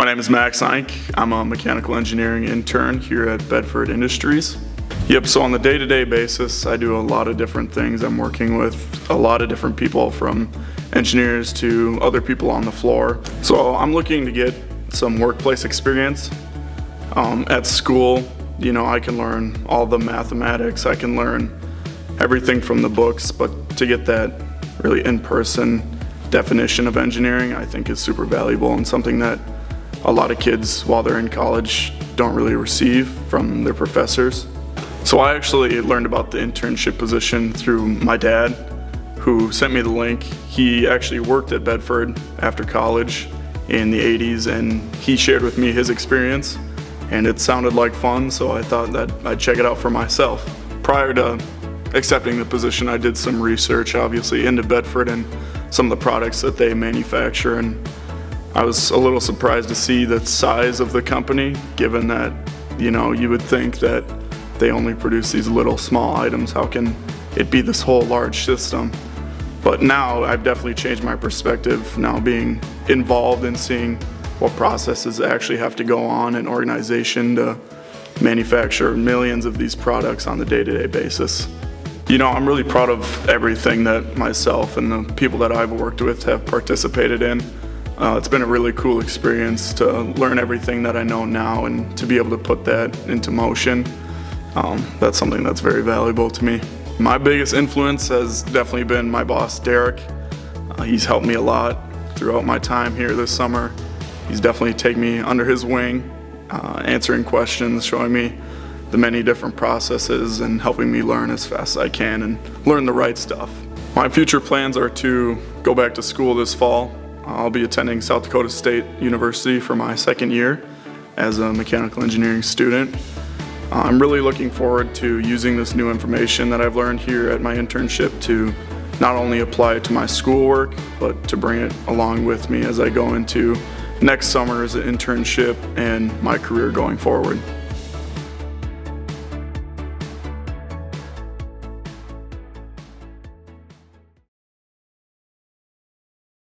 My name is Max Eink. I'm a mechanical engineering intern here at Bedford Industries. So on the day-to-day basis, I do a lot of different things. I'm working with a lot of different people, from engineers to other people on the floor. So I'm looking to get some workplace experience. At school, I can learn all the mathematics, I can learn everything from the books, but to get that really in-person definition of engineering, I think is super valuable and something that a lot of kids, while they're in college, don't really receive from their professors. So I actually learned about the internship position through my dad, who sent me the link. He actually worked at Bedford after college in the 80s, and he shared with me his experience, and it sounded like fun, so I thought that I'd check it out for myself. Prior to accepting the position, I did some research, obviously, into Bedford and some of the products that they manufacture, and I was a little surprised to see the size of the company, given that, you would think that they only produce these little small items. How can it be this whole large system? But now I've definitely changed my perspective, now being involved in seeing what processes actually have to go on in organization to manufacture millions of these products on the day-to-day basis. I'm really proud of everything that myself and the people that I've worked with have participated in. It's been a really cool experience to learn everything that I know now and to be able to put that into motion. That's something that's very valuable to me. My biggest influence has definitely been my boss, Derek. He's helped me a lot throughout my time here this summer. He's definitely taken me under his wing, answering questions, showing me the many different processes, and helping me learn as fast as I can and learn the right stuff. My future plans are to go back to school this fall. I'll be attending South Dakota State University for my second year as a mechanical engineering student. I'm really looking forward to using this new information that I've learned here at my internship to not only apply it to my schoolwork, but to bring it along with me as I go into next summer's internship and my career going forward.